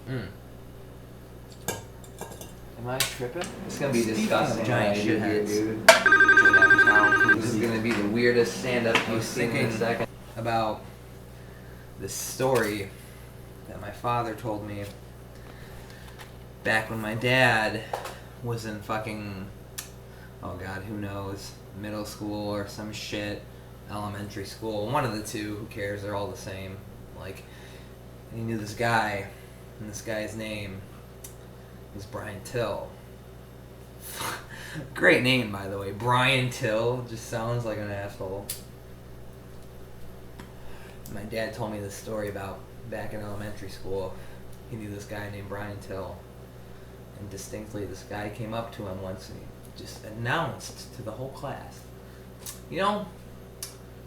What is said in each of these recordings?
Am I tripping? It's gonna be disgusting. Giant shitheads. Dude. This is gonna be the weirdest stand-up you've seen in a second. About this story that my father told me back when my dad was in fucking, oh god, who knows, middle school or some shit, elementary school, one of the two, who cares, they're all the same. Like, and he knew this guy, and this guy's name was Brian Till. Great name, by the way. Brian Till just sounds like an asshole. My dad told me this story about back in elementary school. He knew this guy named Brian Till. And distinctly, this guy came up to him once and he just announced to the whole class, you know,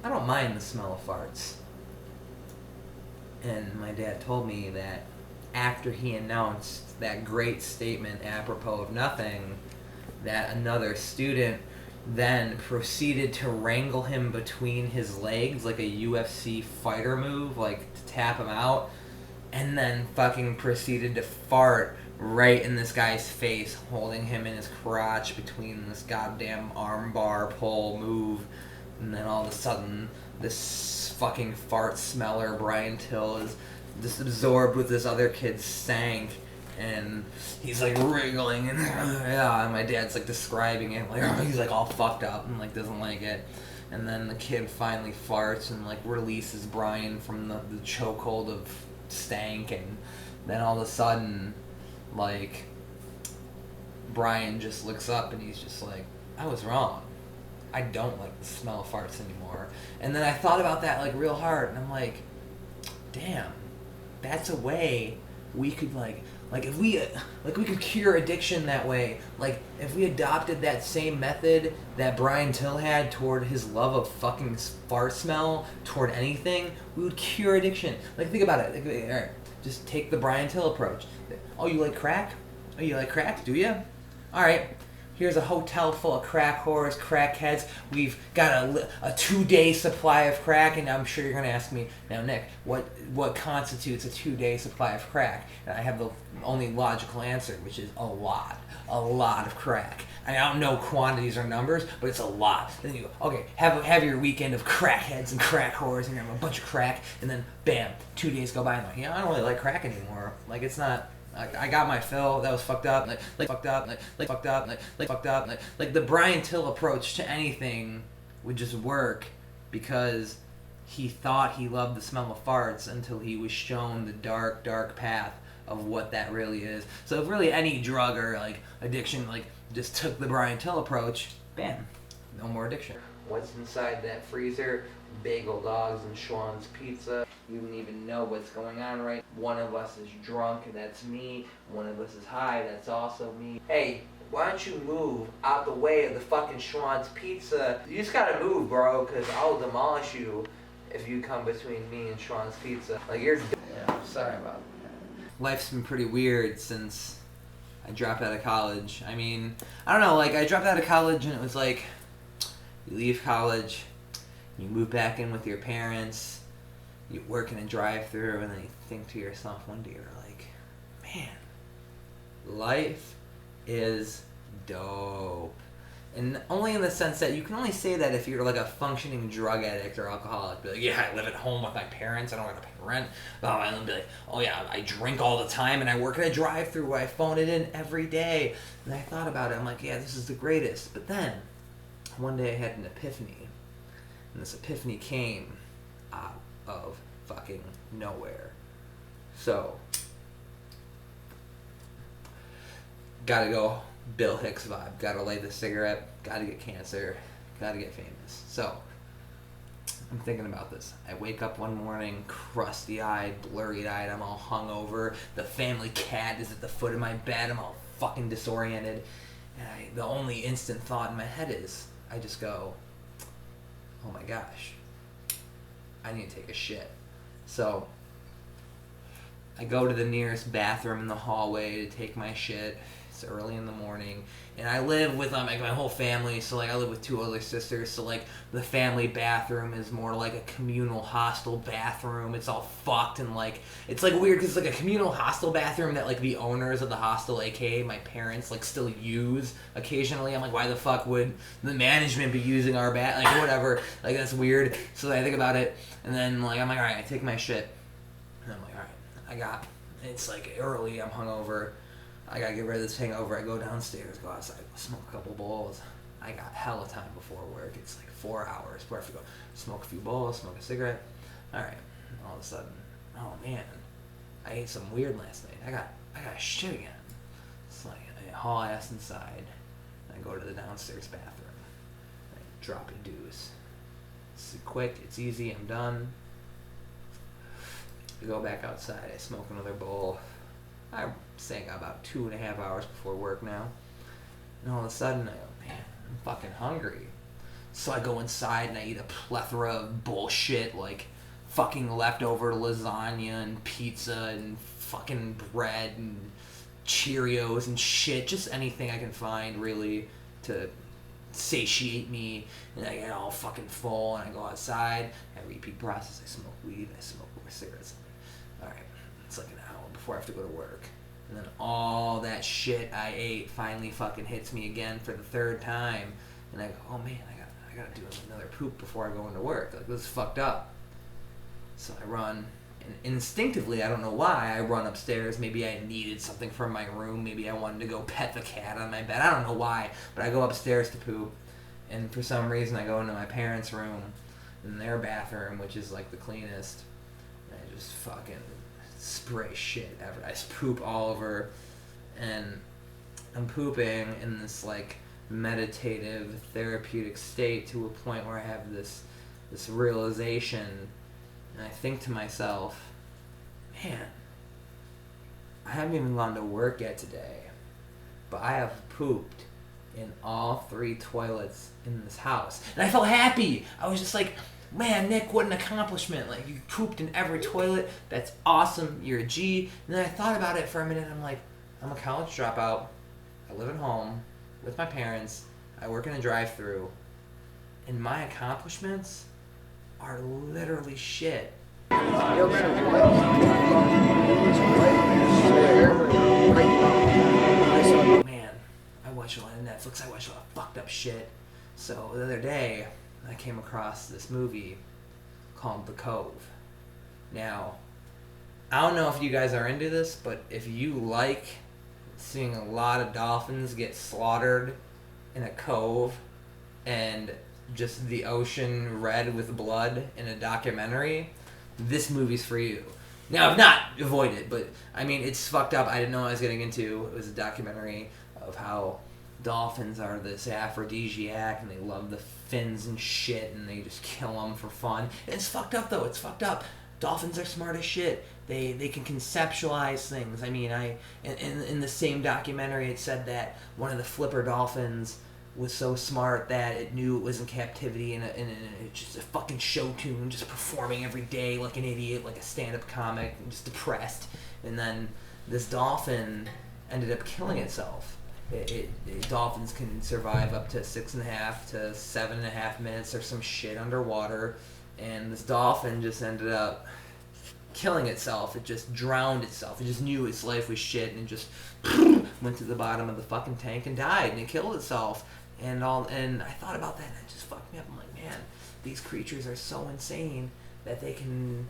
I don't mind the smell of farts. And my dad told me that after he announced that great statement apropos of nothing, that another student then proceeded to wrangle him between his legs like a UFC fighter move, like to tap him out, and then fucking proceeded to fart right in this guy's face, holding him in his crotch between this goddamn armbar pull move. And then all of a sudden, this fucking fart smeller, Brian Till, is just absorbed with this other kid's stank, and he's like wriggling, and yeah, and my dad's like describing it, like he's like all fucked up and like doesn't like it. And then the kid finally farts and like releases Brian from the chokehold of stank, and then all of a sudden, like, Brian just looks up and he's just like, I was wrong. I don't like the smell of farts anymore. And then I thought about that like real hard, and I'm like, damn, that's a way we could like if we could cure addiction that way. Like if we adopted that same method that Brian Till had toward his love of fucking fart smell toward anything, we would cure addiction. Like think about it. Like, all right, just take the Brian Till approach. Oh, you like crack? Oh, you like crack? Do you? All right. Here's a hotel full of crack whores, crackheads. We've got a 2-day supply of crack, and I'm sure you're going to ask me, now Nick, what constitutes a 2-day supply of crack? And I have the only logical answer, which is a lot of crack. I don't know quantities or numbers, but it's a lot. Then you go, okay, have your weekend of crackheads and crack whores, and you have a bunch of crack, and then bam, 2 days go by, and I'm like, I don't really like crack anymore. Like it's not. I got my fill. That was fucked up. Like fucked up. Like fucked up. Like fucked up. Like the Brian Till approach to anything would just work because he thought he loved the smell of farts until he was shown the dark, dark path of what that really is. So if really any drug or like addiction like just took the Brian Till approach, bam, no more addiction. What's inside that freezer? Bagel dogs and Schwann's pizza. You don't even know what's going on right. One of us is drunk, and that's me. One of us is high, that's also me. Hey, why don't you move out the way of the fucking Schwann's pizza? You just gotta move, bro, because I'll demolish you if you come between me and Schwann's pizza. Like, you're... Yeah, I'm sorry about that. Life's been pretty weird since I dropped out of college. I mean, I don't know, like, I dropped out of college, and it was like, you leave college, you move back in with your parents, you work in a drive-thru, and then you think to yourself one day, you're like, man, life is dope. And only in the sense that you can only say that if you're like a functioning drug addict or alcoholic. Be like, yeah, I live at home with my parents, I don't have to pay rent. And then be like, oh yeah, I drink all the time, and I work in a drive-thru where I phone it in every day. And I thought about it, I'm like, yeah, this is the greatest. But then, one day I had an epiphany. And this epiphany came out of fucking nowhere. So, gotta go Bill Hicks vibe. Gotta light the cigarette. Gotta get cancer. Gotta get famous. So, I'm thinking about this. I wake up one morning, crusty-eyed, blurry-eyed. I'm all hungover. The family cat is at the foot of my bed. I'm all fucking disoriented. And the only instant thought in my head is, I just go, oh my gosh, I need to take a shit. So I go to the nearest bathroom in the hallway to take my shit. It's early in the morning, and I live with like my whole family. So like I live with 2 other sisters. So like the family bathroom is more like a communal hostel bathroom. It's all fucked and like it's like weird because it's like a communal hostel bathroom that like the owners of the hostel, aka my parents, like still use occasionally. I'm like, why the fuck would the management be using our bath? Like whatever. Like that's weird. So I think about it, and then like I'm like, all right, I take my shit, and I'm like, all right, it's like early. I'm hungover. I gotta get rid of this hangover. I go downstairs, go outside, smoke a couple bowls. I got hella time before work. It's like 4 hours before I have to go smoke a few bowls, smoke a cigarette. All right. All of a sudden, oh man, I ate something weird last night. I got shit again. It's like I haul ass inside. I go to the downstairs bathroom. I drop a deuce. It's quick. It's easy. I'm done. I go back outside. I smoke another bowl. I'm saying about 2.5 hours before work now. And all of a sudden, I go, man, I'm fucking hungry. So I go inside and I eat a plethora of bullshit, like fucking leftover lasagna and pizza and fucking bread and Cheerios and shit. Just anything I can find, really, to satiate me. And I get all fucking full and I go outside. I repeat process. I smoke weed. I smoke more cigarettes. All right. It's like an hour before I have to go to work. And then all that shit I ate finally fucking hits me again for the 3rd time. And I go, oh man, I gotta do another poop before I go into work. Like, this is fucked up. So I run, and instinctively, I don't know why, I run upstairs. Maybe I needed something from my room. Maybe I wanted to go pet the cat on my bed. I don't know why, but I go upstairs to poop. And for some reason, I go into my parents' room, in their bathroom, which is like the cleanest. And I just fucking spray shit ever. I just poop all over, and I'm pooping in this like meditative, therapeutic state to a point where I have this realization, and I think to myself, man, I haven't even gone to work yet today, but I have pooped in all 3 toilets in this house, and I felt happy. I was just like, man, Nick, what an accomplishment. Like, you pooped in every toilet. That's awesome. You're a G. And then I thought about it for a minute, and I'm like, I'm a college dropout. I live at home with my parents. I work in a drive-thru. And my accomplishments are literally shit. Man, I watch a lot of Netflix. I watch a lot of fucked up shit. So the other day, I came across this movie called The Cove. Now, I don't know if you guys are into this, but if you like seeing a lot of dolphins get slaughtered in a cove and just the ocean red with blood in a documentary, this movie's for you. Now, if not, avoid it, but I mean, it's fucked up. I didn't know what I was getting into. It was a documentary of how dolphins are this aphrodisiac and they love the fins and shit and they just kill them for fun. And it's fucked up though. It's fucked up. Dolphins are smart as shit. They can conceptualize things. I mean, in the same documentary it said that one of the flipper dolphins was so smart that it knew it was in captivity and it's just a fucking show tune, just performing every day like an idiot, like a stand-up comic, and just depressed. And then this dolphin ended up killing itself. Dolphins can survive up to 6.5 to 7.5 minutes or some shit underwater, and this dolphin just ended up killing itself. It just drowned itself. It just knew its life was shit and it just went to the bottom of the fucking tank and died, and it killed itself. And I thought about that and it just fucked me up. I'm like, man, these creatures are so insane that they can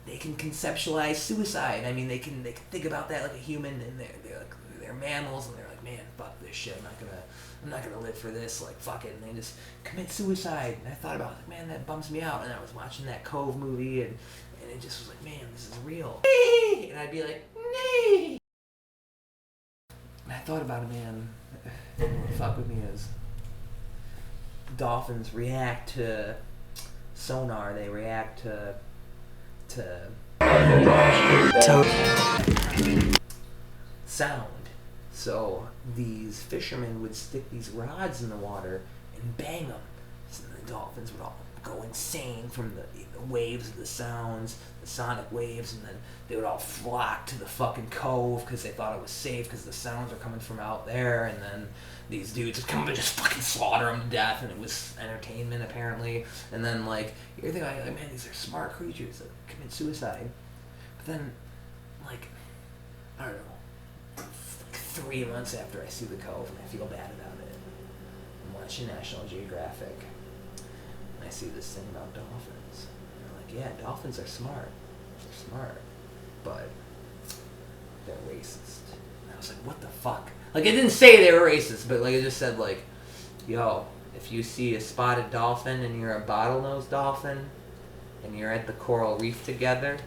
conceptualize suicide. I mean, they can think about that like a human, and they're mammals, and they're like, man, fuck this shit. I'm not gonna live for this. Like, fuck it. And they just commit suicide. And I thought about it, like, man, that bums me out. And I was watching that Cove movie, and it just was like, man, this is real. And I'd be like, nee. And I thought about it, man. What fuck with me is dolphins react to sonar. They react to sound. So these fishermen would stick these rods in the water and bang them. So the dolphins would all go insane from the waves of the sounds, the sonic waves, and then they would all flock to the fucking cove because they thought it was safe because the sounds were coming from out there, and then these dudes would come up and just fucking slaughter them to death, and it was entertainment apparently. And then like you're thinking like, man, these are smart creatures that commit suicide, but then like I don't know, like 3 months after I see the cove and I feel bad about it, I'm watching National Geographic and I see this thing about dolphins. And I'm like, yeah, dolphins are smart. They're smart, but they're racist. And I was like, what the fuck? Like, it didn't say they were racist, but like it just said like, yo, if you see a spotted dolphin and you're a bottlenose dolphin and you're at the coral reef together,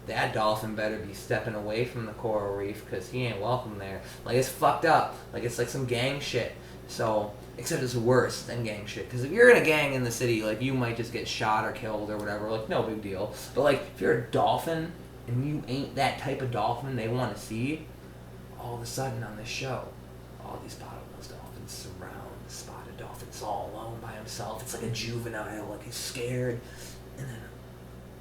that dolphin better be stepping away from the coral reef because he ain't welcome there. Like, it's fucked up. Like, it's like some gang shit. So, except it's worse than gang shit. Because if you're in a gang in the city, like, you might just get shot or killed or whatever. Like, no big deal. But, like, if you're a dolphin and you ain't that type of dolphin they want to see, all of a sudden on this show, all these bottlenose dolphins surround the spotted dolphin. It's all alone by himself. It's like a juvenile. Like, he's scared. And then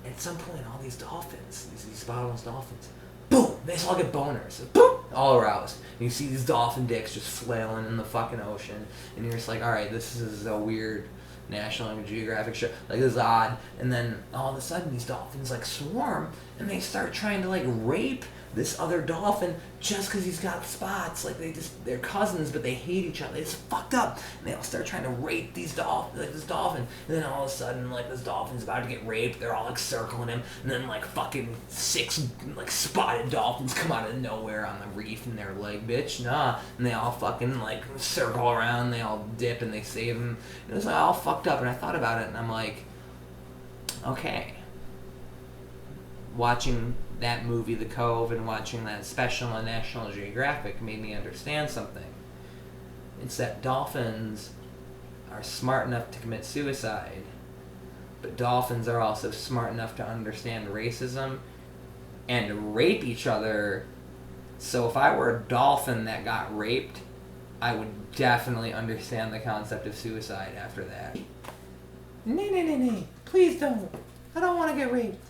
at some point, all these dolphins, these bottlenose dolphins, boom, they just all get boners. Boom, all aroused. And you see these dolphin dicks just flailing in the fucking ocean. And you're just like, all right, this is a weird National Geographic show. Like, this is odd. And then all of a sudden, these dolphins, like, swarm. And they start trying to, like, rape this other dolphin just because he's got spots. Like, they're cousins, but they hate each other. It's fucked up. And they all start trying to rape this dolphin. And then all of a sudden, like, this dolphin's about to get raped. They're all, like, circling him. And then, like, fucking 6, like, spotted dolphins come out of nowhere on the reef. And they're like, bitch, nah. And they all fucking, like, circle around. They all dip and they save him. And it was, like, all fucked up. And I thought about it, and I'm like, okay. Watching that movie, The Cove, and watching that special on National Geographic made me understand something. It's that dolphins are smart enough to commit suicide, but dolphins are also smart enough to understand racism and rape each other. So if I were a dolphin that got raped, I would definitely understand the concept of suicide after that. Nay, please don't. I don't want to get raped.